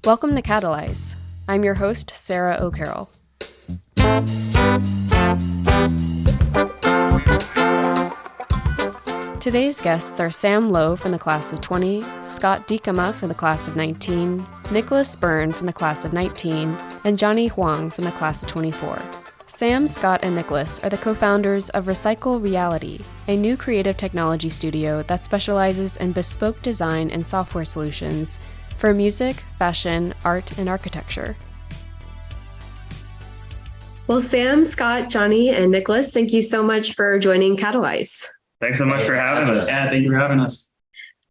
Welcome to Catalyze. I'm your host, Sarah O'Carroll. Today's guests are Sam Lowe from the class of 20, Scott Diekema from the class of 19, Nicholas Byrne from the class of 19, and Jonny Huang from the class of 24. Sam, Scott, and Nicholas are the co-founders of recycleReality, a new creative technology studio that specializes in bespoke design and software solutions for music, fashion, art, and architecture. Well, Sam, Scott, Jonny, and Nicholas, thank you so much for joining Catalyze. Thanks so much for having us. Yeah, thank you for having us.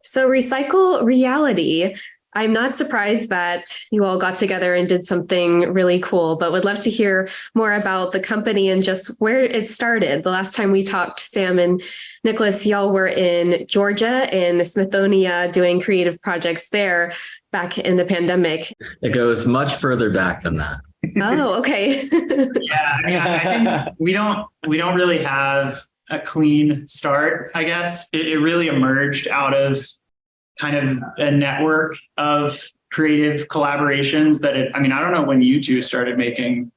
So recycleReality, I'm not surprised that you all got together and did something really cool, but would love to hear more about the company and just where it started. The last time we talked, Sam and Nicholas, y'all were in Georgia in Smithonia doing creative projects there back in the pandemic. It goes much further back than that. Oh, okay. I think we don't really have a clean start, I guess. It really emerged out of kind of a network of creative collaborations that I don't know when you two started making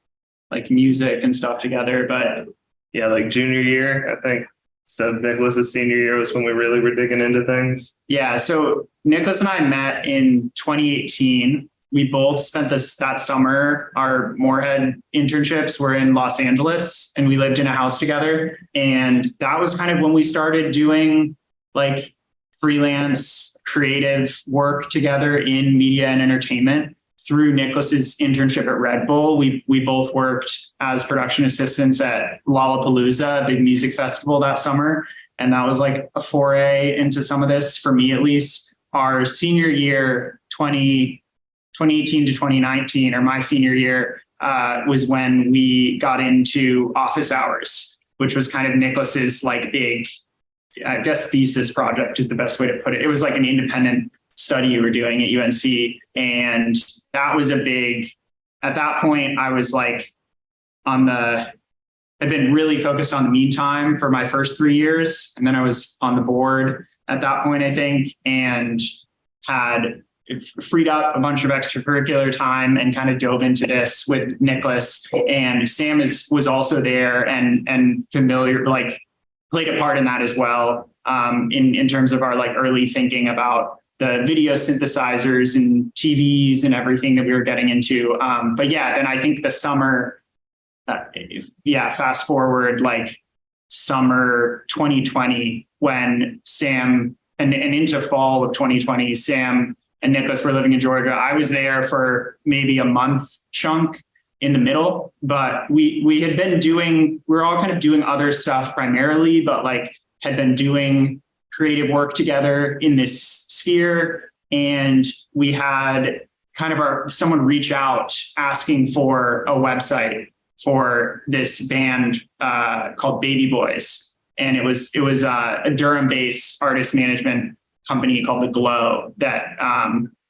like music and stuff together, but yeah, like junior year, I think. So Nicholas's senior year was when we really were digging into things. Yeah. So Nicholas and I met in 2018. We both spent that summer, our Morehead internships were in Los Angeles and we lived in a house together. And that was kind of when we started doing like freelance creative work together in media and entertainment. Through Nicholas's internship at Red Bull, we both worked as production assistants at Lollapalooza, a big music festival that summer. And that was like a foray into some of this for me, at least. Our senior year, 2018 to 2019, or my senior year, was when we got into office hours, which was kind of Nicholas's like big, I guess, thesis project is the best way to put it. It was like an independent study you were doing at UNC. And that was at that point, I was like I'd been really focused on the meantime for my first 3 years. And then I was on the board at that point, I think, and had freed up a bunch of extracurricular time and kind of dove into this with Nicholas. And Sam was also there and familiar, like played a part in that as well, in terms of our like early thinking about the video synthesizers and TVs and everything that we were getting into. But yeah, then I think the summer, fast forward like summer 2020, when Sam and into fall of 2020, Sam and Nicholas were living in Georgia. I was there for maybe a month chunk in the middle, but we were all kind of doing other stuff primarily, but like had been doing creative work together in this sphere. And we had kind of someone reach out asking for a website for this band called Baby Boys. And it was a Durham-based artist management company called The Glow that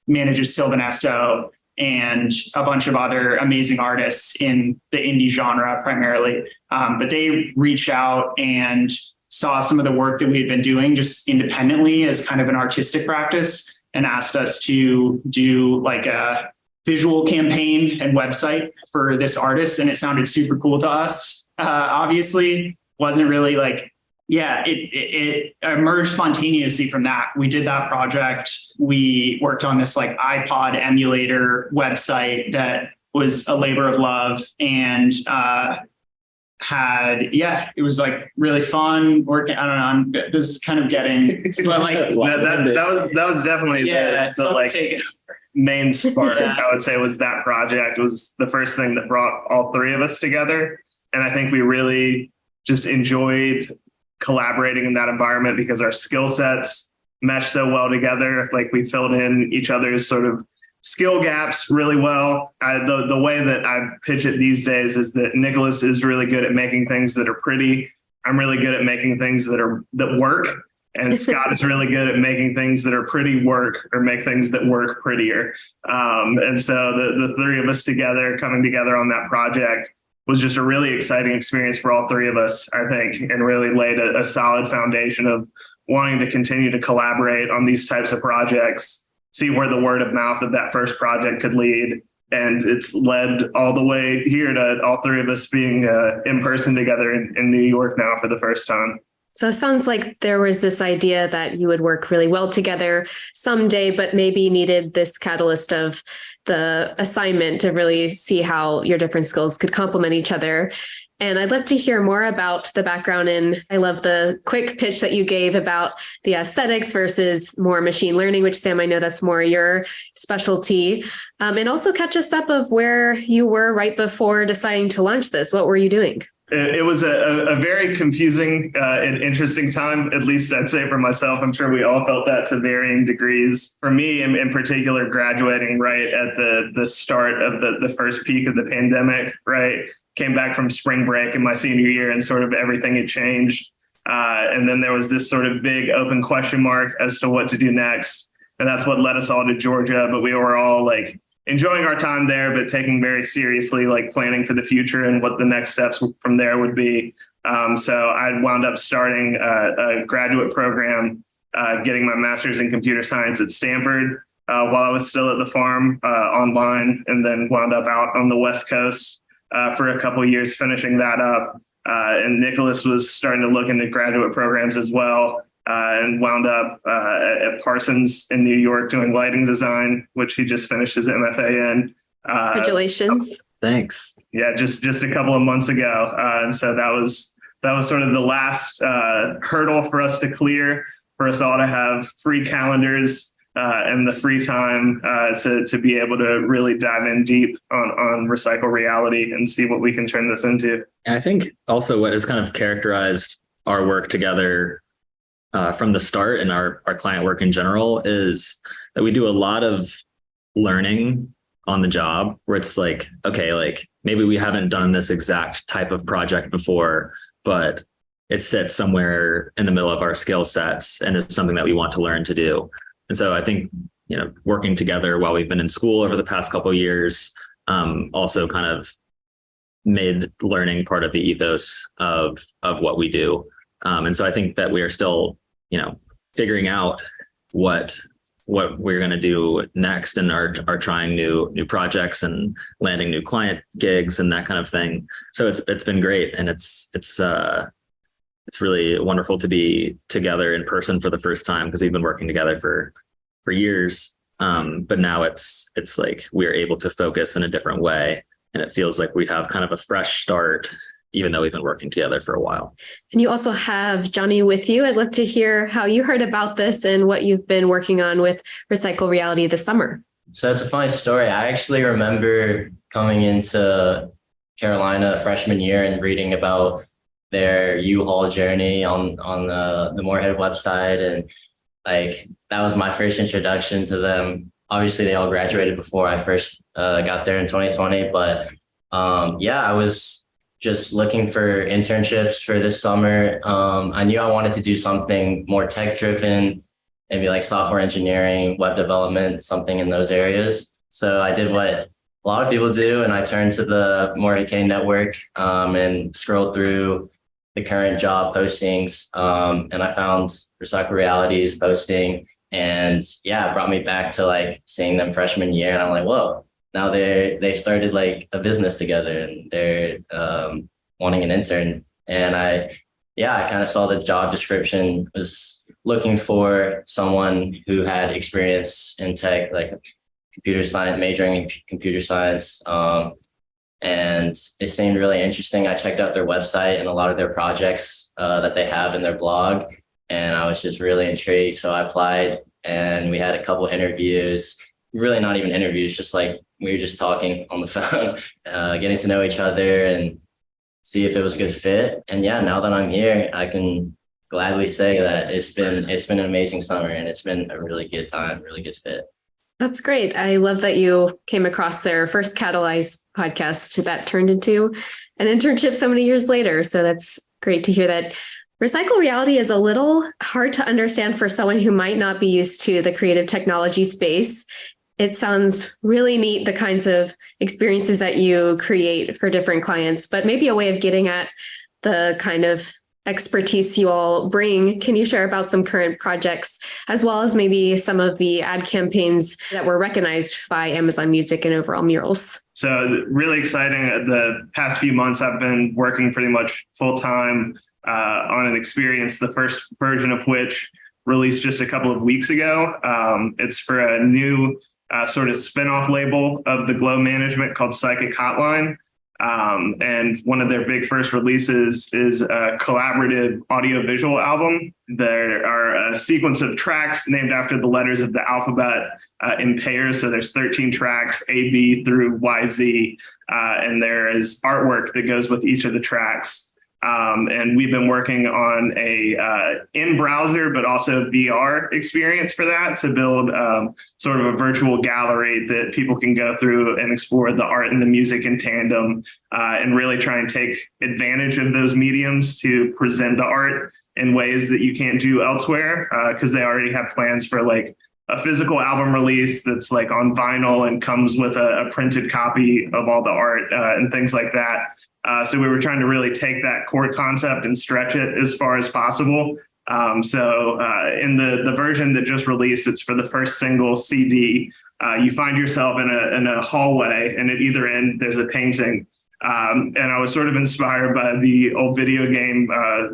manages Sylvan Esso and a bunch of other amazing artists in the indie genre primarily. But they reached out and saw some of the work that we had been doing just independently as kind of an artistic practice and asked us to do like a visual campaign and website for this artist. And it sounded super cool to us. Obviously wasn't really like, it emerged spontaneously from that. We did that project. We worked on this like iPod emulator website that was a labor of love and it was like really fun working. I don't know. This is kind of getting, but like that was definitely the like main spark. I would say was that project was the first thing that brought all three of us together. And I think we really just enjoyed collaborating in that environment because our skill sets mesh so well together. Like we filled in each other's sort of skill gaps really well. The way that I pitch it these days is that Nicholas is really good at making things that are pretty. I'm really good at making things that work. And Scott is really good at making things that are pretty work or make things that work prettier. And so the three of us coming together on that project was just a really exciting experience for all three of us, I think, and really laid a solid foundation of wanting to continue to collaborate on these types of projects see where the word of mouth of that first project could lead. And it's led all the way here to all three of us being in person together in New York now for the first time. So it sounds like there was this idea that you would work really well together someday, but maybe needed this catalyst of the assignment to really see how your different skills could complement each other. And I'd love to hear more about the background in, I love the quick pitch that you gave about the aesthetics versus more machine learning, which Sam, I know that's more your specialty. And also catch us up of where you were right before deciding to launch this. What were you doing? It was a very confusing and interesting time, at least I'd say for myself. I'm sure we all felt that to varying degrees. For me, in particular, graduating right at the start of the first peak of the pandemic, right? Came back from spring break in my senior year and sort of everything had changed. And then there was this sort of big open question mark as to what to do next. And that's what led us all to Georgia. But we were all like enjoying our time there, but taking very seriously, like planning for the future and what the next steps from there would be. So I wound up starting a graduate program, getting my master's in computer science at Stanford while I was still at the farm online, and then wound up out on the West Coast for a couple of years, finishing that up. And Nicholas was starting to look into graduate programs as well. And wound up at Parsons in New York doing lighting design, which he just finished his MFA in. Congratulations. Thanks. Yeah, just a couple of months ago. And so that was sort of the last hurdle for us to clear, for us all to have free calendars and the free time to be able to really dive in deep on recycleReality and see what we can turn this into. And I think also what has kind of characterized our work together from the start and our client work in general is that we do a lot of learning on the job, where it's like, okay, like maybe we haven't done this exact type of project before, but it sits somewhere in the middle of our skill sets and it's something that we want to learn to do. And so I think, working together while we've been in school over the past couple of years, also kind of made learning part of the ethos of what we do. And so I think that we are still, figuring out what we're going to do next, and are trying new projects and landing new client gigs and that kind of thing. So it's been great, and it's really wonderful to be together in person for the first time, because we've been working together for years. But now it's like we're able to focus in a different way, and it feels like we have kind of a fresh start, even though we've been working together for a while. And you also have Jonny with you. I'd love to hear how you heard about this and what you've been working on with recycleReality this summer. So it's a funny story. I actually remember coming into Carolina freshman year and reading about their U-Haul journey on the Morehead website. And like, that was my first introduction to them. Obviously, they all graduated before I first got there in 2020. But I was just looking for internships for this summer. I knew I wanted to do something more tech driven, maybe like software engineering, web development, something in those areas. So I did what a lot of people do, and I turned to the Morehead-Cain network and scrolled through the current job postings. And I found recycleReality's posting, and it brought me back to like seeing them freshman year. And I'm like, whoa. Now they've started like a business together, and they're wanting an intern. And I kind of saw the job description, was looking for someone who had experience in tech, like computer science, majoring in computer science. And it seemed really interesting. I checked out their website and a lot of their projects that they have in their blog, and I was just really intrigued. So I applied, and we had a couple interviews. Really not even interviews, just like we were just talking on the phone, getting to know each other and see if it was a good fit. And now that I'm here, I can gladly say that it's been an amazing summer, and it's been a really good time, really good fit. That's great. I love that you came across their first Catalyze podcast that turned into an internship so many years later. So that's great to hear that. recycleReality is a little hard to understand for someone who might not be used to the creative technology space. It sounds really neat, the kinds of experiences that you create for different clients, but maybe a way of getting at the kind of expertise you all bring, can you share about some current projects, as well as maybe some of the ad campaigns that were recognized by Amazon Music and overall murals? So really exciting. The past few months, I've been working pretty much full time on an experience, the first version of which released just a couple of weeks ago. It's for a new sort of spin-off label of the Glow management called Psychic Hotline. And one of their big first releases is a collaborative audio-visual album. There are a sequence of tracks named after the letters of the alphabet in pairs. So there's 13 tracks, A, B through Y, Z. And there is artwork that goes with each of the tracks. And we've been working on a in-browser, but also VR experience for that, to build sort of a virtual gallery that people can go through and explore the art and the music in tandem, and really try and take advantage of those mediums to present the art in ways that you can't do elsewhere, because they already have plans for like a physical album release that's like on vinyl and comes with a printed copy of all the art and things like that. So we were trying to really take that core concept and stretch it as far as possible. So in the version that just released, it's for the first single CD. You find yourself in a hallway, and at either end there's a painting. And I was sort of inspired by the old video game,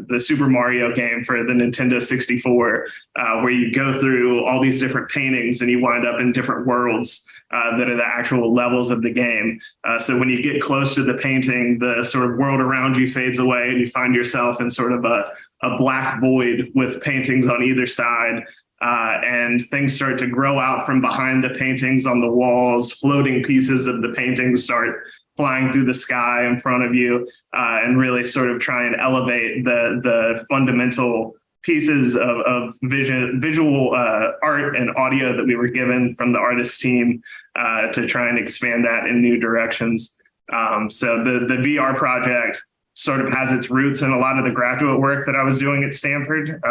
the Super Mario game for the Nintendo 64, where you go through all these different paintings and you wind up in different worlds that are the actual levels of the game. So when you get close to the painting, the sort of world around you fades away and you find yourself in sort of a black void with paintings on either side. And things start to grow out from behind the paintings on the walls. Floating pieces of the paintings start flying through the sky in front of you, and really sort of try and elevate the fundamental pieces of visual art and audio that we were given from the artist team to try and expand that in new directions. So the VR project sort of has its roots in a lot of the graduate work that I was doing at Stanford.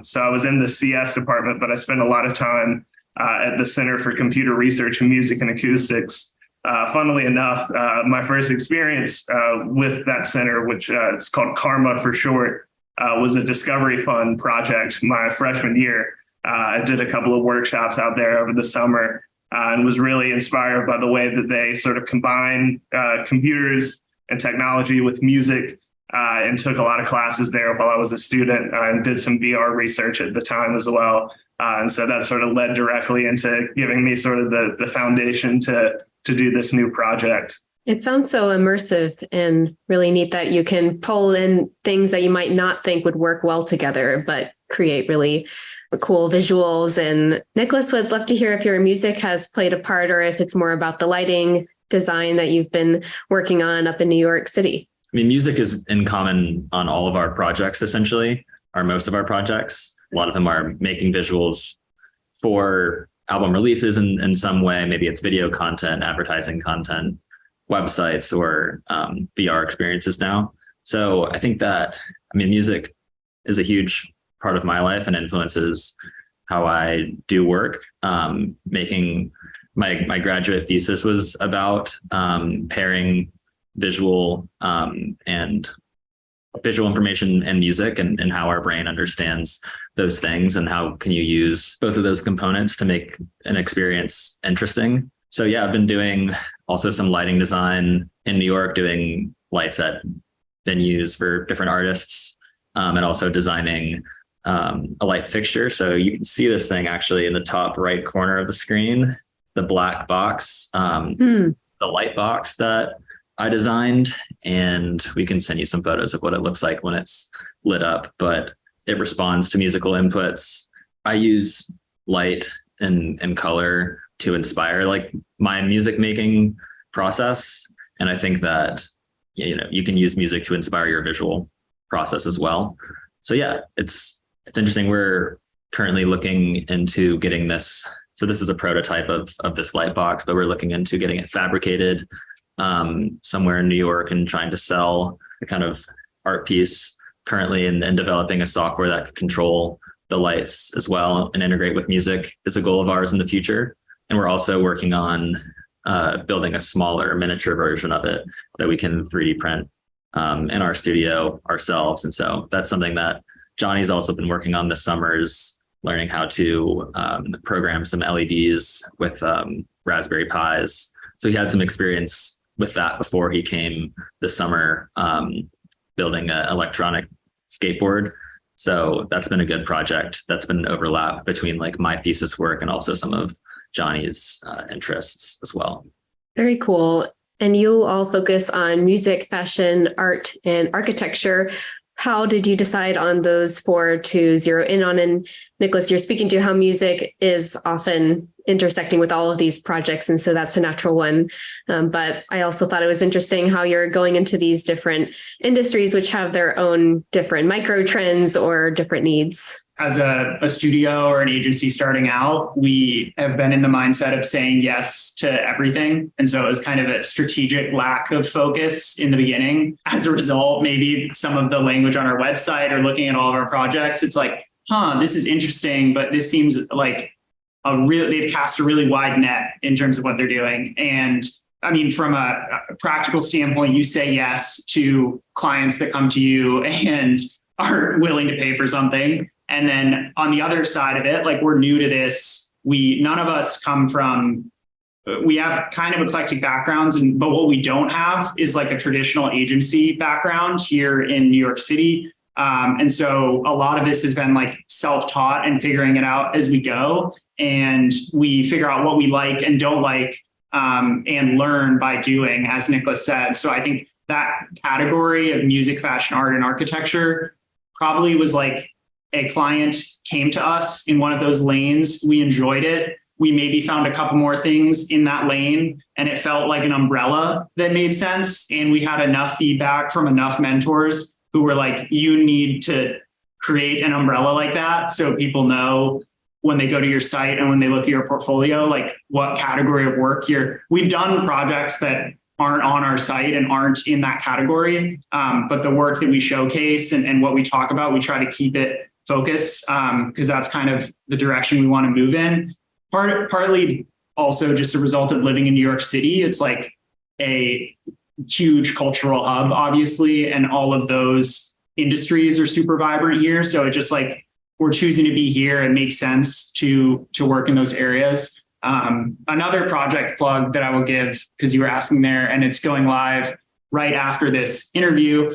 So I was in the CS department, but I spent a lot of time at the Center for Computer Research in Music and Acoustics. Funnily enough, my first experience with that center, which it's called Karma for short, was a Discovery Fund project my freshman year. I did a couple of workshops out there over the summer and was really inspired by the way that they sort of combine computers and technology with music, and took a lot of classes there while I was a student, and did some VR research at the time as well. And so that sort of led directly into giving me sort of the foundation to do this new project. It sounds so immersive and really neat that you can pull in things that you might not think would work well together, but create really cool visuals. And Nicholas, would love to hear if your music has played a part, or if it's more about the lighting design that you've been working on up in New York City. I mean, music is in common on all of our projects, essentially, or most of our projects. A lot of them are making visuals for album releases in some way. Maybe it's video content, advertising content, websites, or VR experiences now. So I think that, I mean, music is a huge part of my life and influences how I do work. Making my graduate thesis was about pairing visual and visual information and music, and how our brain understands those things, and how can you use both of those components to make an experience interesting. So yeah, I've been doing also some lighting design in New York, doing lights at venues for different artists, and also designing a light fixture. So you can see this thing actually in the top right corner of the screen, the black box, the light box that I designed, and we can send you some photos of what it looks like when it's lit up, but it responds to musical inputs. I use light and color to inspire like my music making process. And I think that, you know, you can use music to inspire your visual process as well. So yeah, it's interesting. We're currently looking into getting this. So this is a prototype of this light box, but we're looking into getting it fabricated somewhere in New York and trying to sell a kind of art piece currently, and developing a software that could control the lights as well and integrate with music is a goal of ours in the future. And we're also working on building a smaller miniature version of it that we can 3D print in our studio ourselves. And so that's something that Jonny's also been working on this summer, is learning how to program some LEDs with Raspberry Pis. So he had some experience with that before he came this summer, building an electronic skateboard. So that's been a good project. That's been an overlap between like my thesis work and also some of Jonny's interests as well. Very cool. And you all focus on music, fashion, art, and architecture. How did you decide on those four to zero in on? And Nicholas, you're speaking to how music is often intersecting with all of these projects. And so that's a natural one. But I also thought it was interesting how you're going into these different industries, which have their own different micro trends or different needs. As a studio or an agency starting out, we have been in the mindset of saying yes to everything. And so it was kind of a strategic lack of focus in the beginning. As a result, maybe some of the language on our website or looking at all of our projects, it's like, this is interesting, but this seems like they've cast a really wide net in terms of what they're doing. And I mean, from a practical standpoint, you say yes to clients that come to you and are willing to pay for something. And then on the other side of it, like, we're new to this. None of us come from, we have kind of eclectic backgrounds, but what we don't have is like a traditional agency background here in New York City. And so a lot of this has been like self-taught and figuring it out as we go. And we figure out what we like and don't like, and learn by doing, as Nicholas said. So I think that category of music, fashion, art, and architecture probably was like, a client came to us in one of those lanes. We enjoyed it. We maybe found a couple more things in that lane, and it felt like an umbrella that made sense. And we had enough feedback from enough mentors who were like, you need to create an umbrella like that, so people know when they go to your site and when they look at your portfolio, like what category of work we've done projects that aren't on our site and aren't in that category. But the work that we showcase and what we talk about, we try to keep it focused, because that's kind of the direction we want to move in. Partly also just a result of living in New York City. It's like a huge cultural hub, obviously, and all of those industries are super vibrant here. So it just like, we're choosing to be here. It makes sense to work in those areas. Another project plug that I will give, because you were asking there, and it's going live right after this interview,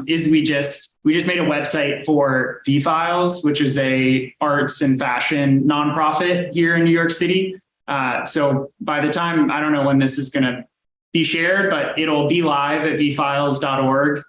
is we just made a website for V-Files, which is a arts and fashion nonprofit here in New York City. So by the time, I don't know when this is going to be shared, but it'll be live at vfiles.org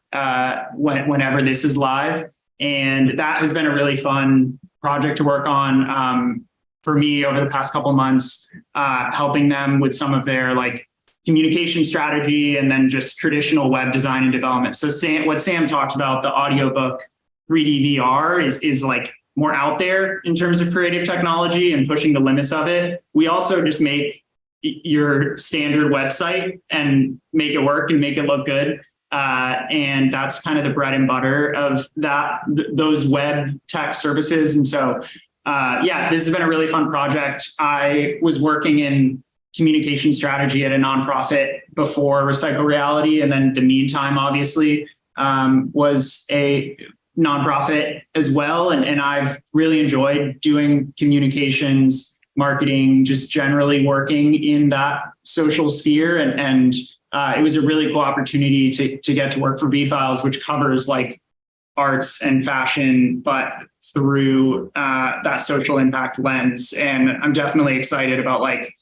whenever this is live. And that has been a really fun project to work on for me over the past couple of months, helping them with some of their like communication strategy and then just traditional web design and development. So what Sam talked about, the audiobook 3D VR is like more out there in terms of creative technology and pushing the limits of it. We also just make your standard website and make it work and make it look good. And that's kind of the bread and butter of those web tech services. And so, this has been a really fun project. I was working in communication strategy at a nonprofit before recycleReality. And then the meantime, obviously, was a nonprofit as well. And I've really enjoyed doing communications, marketing, just generally working in that social sphere. And it was a really cool opportunity to get to work for V-Files, which covers like arts and fashion, but through that social impact lens. And I'm definitely excited about like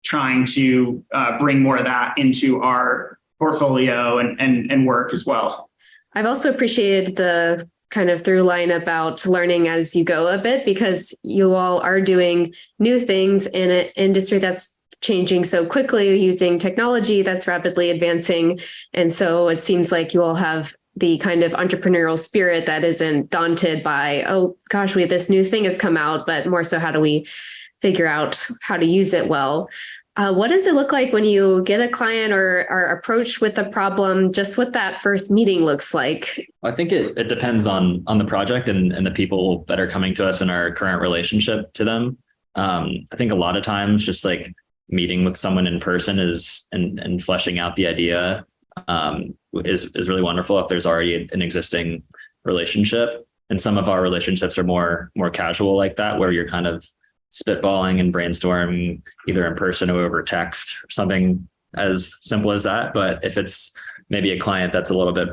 trying to bring more of that into our portfolio and work as well. I've also appreciated the kind of through line about learning as you go a bit, because you all are doing new things in an industry that's changing so quickly, using technology that's rapidly advancing. And so it seems like you all have the kind of entrepreneurial spirit that isn't daunted by, oh gosh, this new thing has come out, but more so, how do we figure out how to use it well? What does it look like when you get a client or are approached with a problem, just what that first meeting looks like? I think it depends on the project and the people that are coming to us in our current relationship to them. I think a lot of times just like meeting with someone in person and fleshing out the idea is really wonderful if there's already an existing relationship. And some of our relationships are more casual like that, where you're kind of spitballing and brainstorming either in person or over text, or something as simple as that. But if it's maybe a client that's a little bit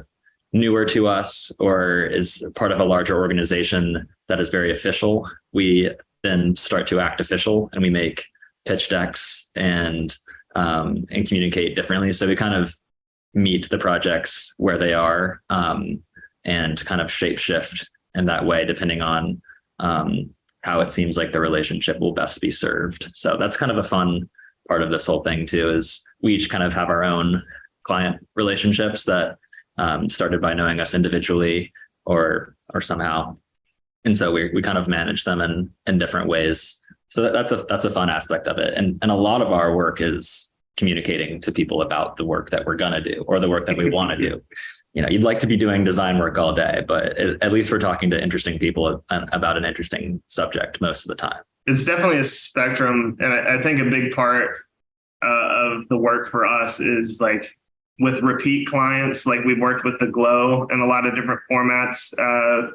newer to us or is part of a larger organization that is very official, we then start to act official, and we make pitch decks and communicate differently. So we kind of meet the projects where they are, and kind of shape shift in that way, depending on how it seems like the relationship will best be served. So that's kind of a fun part of this whole thing too, is we each kind of have our own client relationships that started by knowing us individually or somehow. And so we kind of manage them in different ways. So that's a fun aspect of it. And a lot of our work is communicating to people about the work that we're going to do or the work that we want to do. You'd like to be doing design work all day, but at least we're talking to interesting people about an interesting subject most of the time. It's definitely a spectrum. And I think a big part of the work for us is like with repeat clients, like we've worked with the Glow in a lot of different formats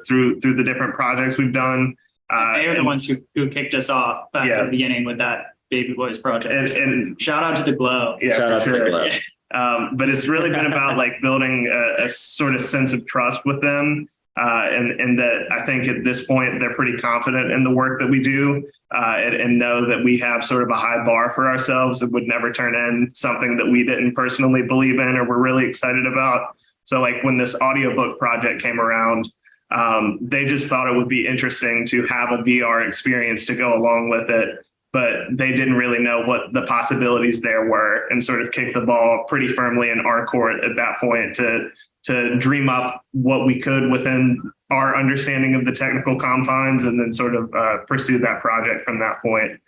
through the different projects we've done. They are the ones who kicked us off back at the beginning with that Baby Boys project. And shout out to the Glow. Yeah, shout out to the Glow. But it's really been about like building a sort of sense of trust with them. And that I think at this point, they're pretty confident in the work that we do and know that we have sort of a high bar for ourselves and would never turn in something that we didn't personally believe in or were really excited about. So like when this audiobook project came around, they just thought it would be interesting to have a VR experience to go along with it, but they didn't really know what the possibilities there were and sort of kicked the ball pretty firmly in our court at that point to dream up what we could within our understanding of the technical confines and then sort of pursue that project from that point.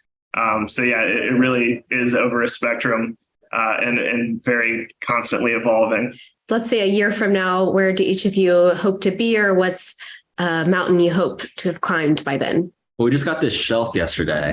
So yeah, it really is over a spectrum and very constantly evolving. Let's say a year from now, where do each of you hope to be, or what's a mountain you hope to have climbed by then? Well, we just got this shelf yesterday.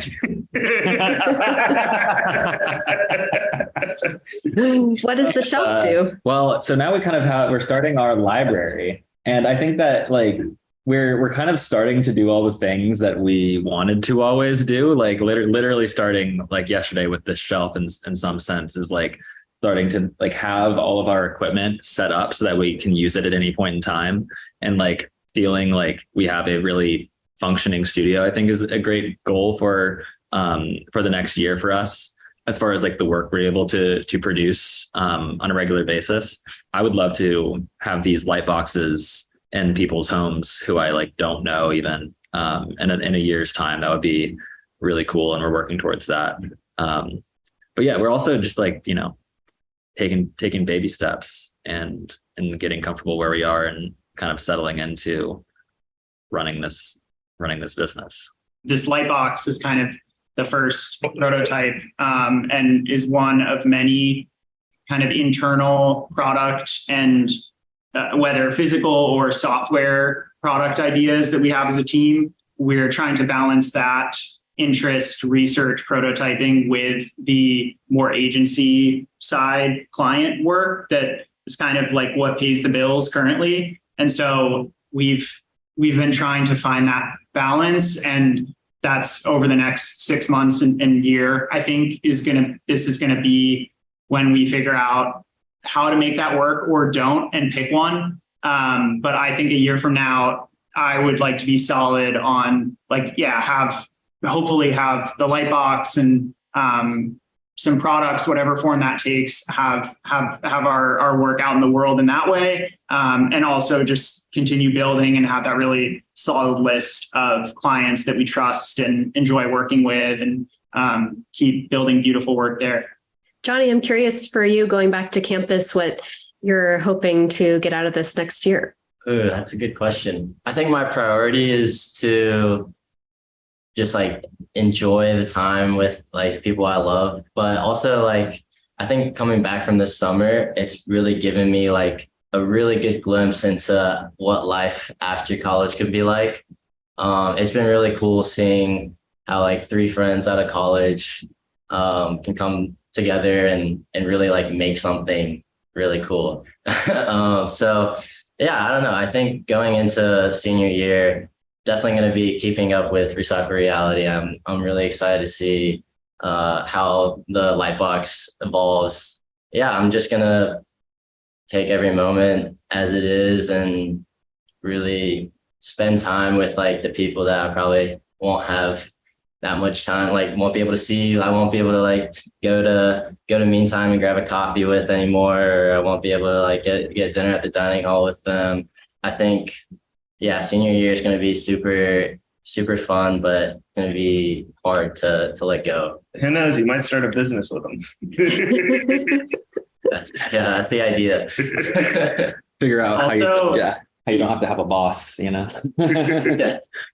What does the shelf do? Well, so now we're starting our library. And I think that like we're kind of starting to do all the things that we wanted to always do, like literally starting like yesterday with this shelf in some sense is like starting to like have all of our equipment set up so that we can use it at any point in time, and like feeling like we have a really functioning studio, I think is a great goal for the next year for us, as far as like the work we're able to produce on a regular basis. I would love to have these light boxes in people's homes who I like don't know even, and in a year's time. That would be really cool, and we're working towards that. But yeah, we're also just like, taking baby steps and getting comfortable where we are and kind of settling into running this business. This light box is kind of the first prototype, and is one of many kind of internal product and whether physical or software product ideas that we have as a team. We're trying to balance that interest, research, prototyping with the more agency side client work that is kind of like what pays the bills currently. And so we've been trying to find that balance, and that's over the next 6 months and year, I think this is going to be when we figure out how to make that work or don't and pick one. But I think a year from now, I would like to be solid on hopefully have the light box and some products, whatever form that takes, have our work out in the world in that way. And also just continue building and have that really solid list of clients that we trust and enjoy working with, and keep building beautiful work there. Jonny, I'm curious for you, going back to campus, what you're hoping to get out of this next year. Ooh, that's a good question. I think my priority is to just like enjoy the time with like people I love, but also like I think coming back from this summer, it's really given me like a really good glimpse into what life after college could be like. It's been really cool seeing how like 3 friends out of college can come together and really like make something really cool. So yeah, I don't know. I think going into senior year, definitely going to be keeping up with recycleReality. I'm really excited to see how the Lightbox evolves. Yeah, I'm just gonna take every moment as it is and really spend time with like the people that I probably won't have that much time, like won't be able to see. I won't be able to like go to Meantime and grab a coffee with anymore, or I won't be able to like get dinner at the dining hall with them. I think, yeah, senior year is going to be super fun, but going to be hard to let go. Who knows? You might start a business with them. That's the idea. Figure out Also, how you don't have to have a boss, you know.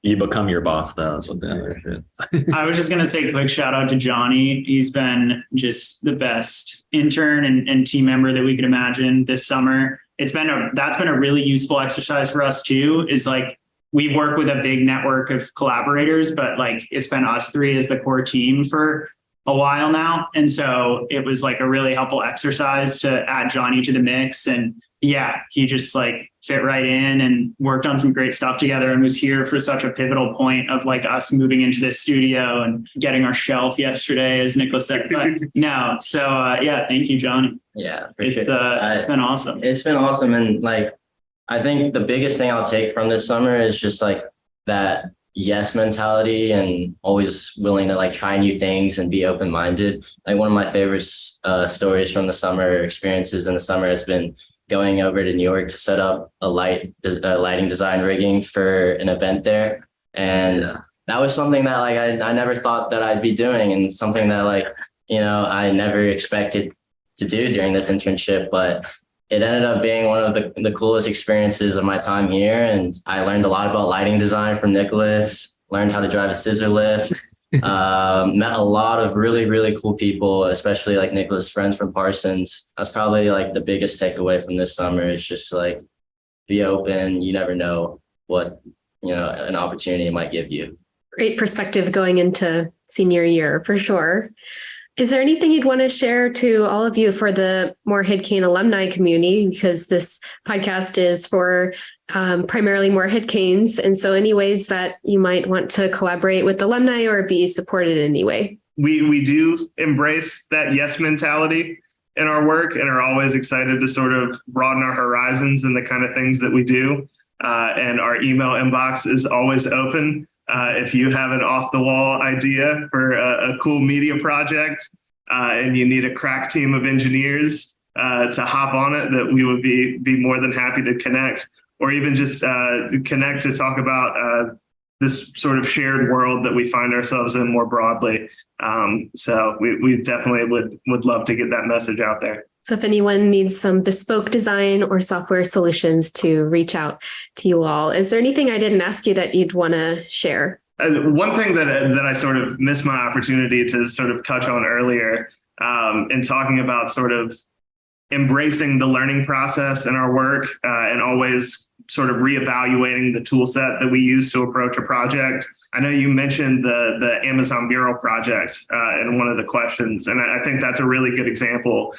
You become your boss, though. That's what the other shit. I was just going to say a quick shout out to Jonny. He's been just the best intern and team member that we could imagine this summer. That's been a really useful exercise for us too, is like, we work with a big network of collaborators, but like it's been us three as the core team for a while now. And so it was like a really helpful exercise to add Jonny to the mix. And yeah, he just like fit right in and worked on some great stuff together and was here for such a pivotal point of like us moving into this studio and getting our shelf yesterday, as Nicholas said. But no, so yeah, thank you, Jonny. Yeah, it's been awesome. It's been awesome. And like, I think the biggest thing I'll take from this summer is just like that yes mentality and always willing to like try new things and be open-minded. Like one of my favorite stories from the summer, experiences in the summer, has been going over to New York to set up a lighting design rigging for an event there. And that was something that like I never thought that I'd be doing, and something that like, you know, I never expected to do during this internship, but it ended up being one of the coolest experiences of my time here. And I learned a lot about lighting design from Nicholas, learned how to drive a scissor lift, met a lot of really, really cool people, especially like Nicholas' friends from Parsons. That's probably like the biggest takeaway from this summer, is just like, be open. You never know what, you know, an opportunity might give you. Great perspective going into senior year for sure. Is there anything you'd want to share to all of you for the Morehead-Cain alumni community? Because this podcast is for primarily Morehead-Cains. And so any ways that you might want to collaborate with alumni or be supported in any way? We do embrace that yes mentality in our work and are always excited to sort of broaden our horizons and the kind of things that we do. And our email inbox is always open. If you have an off-the-wall idea for a cool media project and you need a crack team of engineers to hop on it, that we would be more than happy to connect, or even just connect to talk about this sort of shared world that we find ourselves in more broadly. So we definitely would love to get that message out there. So if anyone needs some bespoke design or software solutions, to reach out to you all. Is there anything I didn't ask you that you'd want to share? One thing that I sort of missed my opportunity to sort of touch on earlier in talking about sort of embracing the learning process in our work and always sort of reevaluating the tool set that we use to approach a project. I know you mentioned the Amazon mural project in one of the questions, and I think that's a really good example.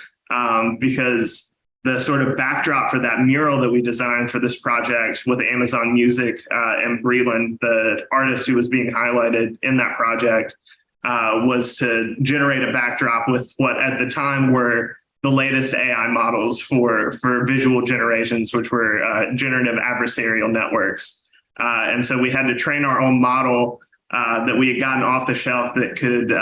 Because the sort of backdrop for that mural that we designed for this project with Amazon Music and Breland, the artist who was being highlighted in that project, was to generate a backdrop with what at the time were the latest AI models for visual generations, which were generative adversarial networks. And so we had to train our own model that we had gotten off the shelf that could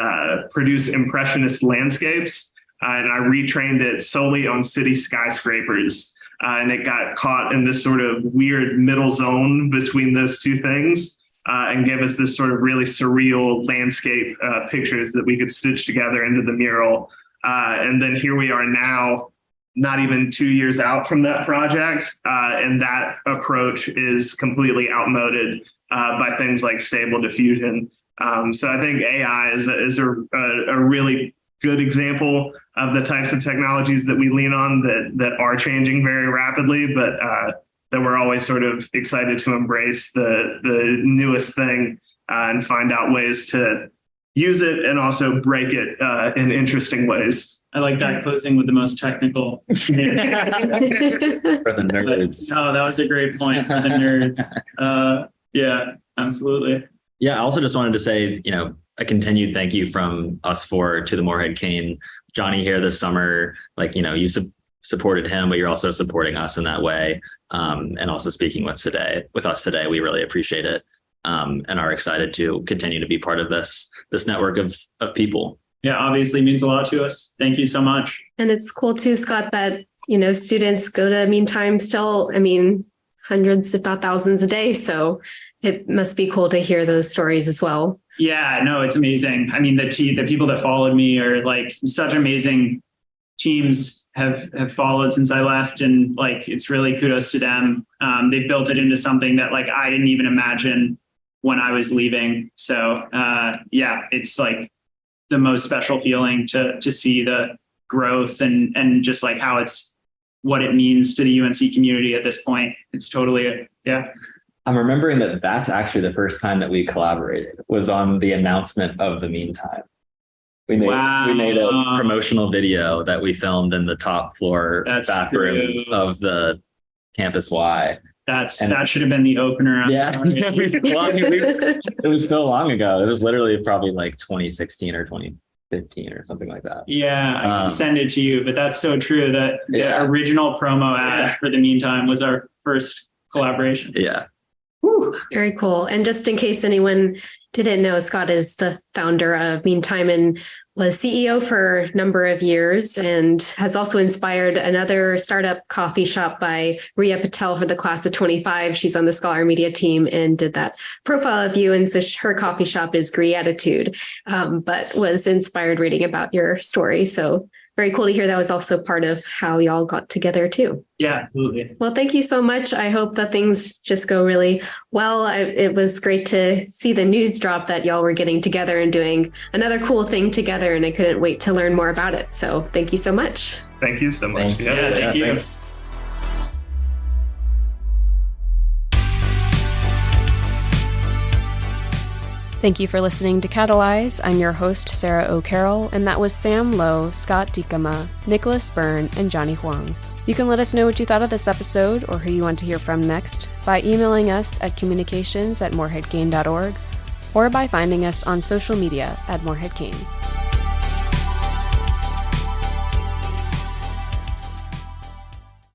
produce impressionist landscapes. And I retrained it solely on city skyscrapers. And it got caught in this sort of weird middle zone between those two things and gave us this sort of really surreal landscape pictures that we could stitch together into the mural. And then here we are now, not even 2 years out from that project. And that approach is completely outmoded by things like stable diffusion. So I think AI is a really good example of the types of technologies that we lean on that are changing very rapidly, but that we're always sort of excited to embrace the newest thing and find out ways to use it and also break it in interesting ways. I like that closing with the most technical. For the nerds. No, that was a great point for the nerds. Yeah, absolutely. Yeah, I also just wanted to say, a continued thank you from us four to the Morehead-Cain. Jonny here this summer, you supported him, but you're also supporting us in that way. And also speaking with us today, we really appreciate it. And are excited to continue to be part of this network of people. Yeah, obviously means a lot to us. Thank you so much. And it's cool too, Scott, that, students go to Meantime still, hundreds, if not thousands a day. So it must be cool to hear those stories as well. Yeah, no, it's amazing. The people that followed me are such amazing teams have followed since I left. And it's really kudos to them. They built it into something that I didn't even imagine when I was leaving. So it's the most special feeling to see the growth and just how it's what it means to the UNC community at this point. It's totally I'm remembering that's actually the first time that we collaborated was on the announcement of the Meantime. We made a promotional video that we filmed in the top floor bathroom of the Campus Y. That should have been the opener. It was so long ago. It was literally probably 2016 or 2015 or something like that. Yeah, I can send it to you, but that's so true that the original promo ad for the Meantime was our first collaboration. Yeah. Woo, very cool. And just in case anyone didn't know, Scott is the founder of Meantime and was CEO for a number of years and has also inspired another startup coffee shop by Riya Patel for the class of 25. She's on the Scholar Media team and did that profile of you. And so her coffee shop is Greatitude, but was inspired reading about your story. So very cool to hear that was also part of how y'all got together too. Yeah, absolutely. Well, thank you so much. I hope that things just go really well. It was great to see the news drop that y'all were getting together and doing another cool thing together, and I couldn't wait to learn more about it. So thank you so much. Thank you so much. Thank you. Thanks. Thank you for listening to Catalyze. I'm your host, Sarah O'Carroll, and that was Sam Lowe, Scott Diekema, Nicholas Byrne, and Jonny Huang. You can let us know what you thought of this episode or who you want to hear from next by emailing us at communications@moreheadcain.org or by finding us on social media at Morehead-Cain.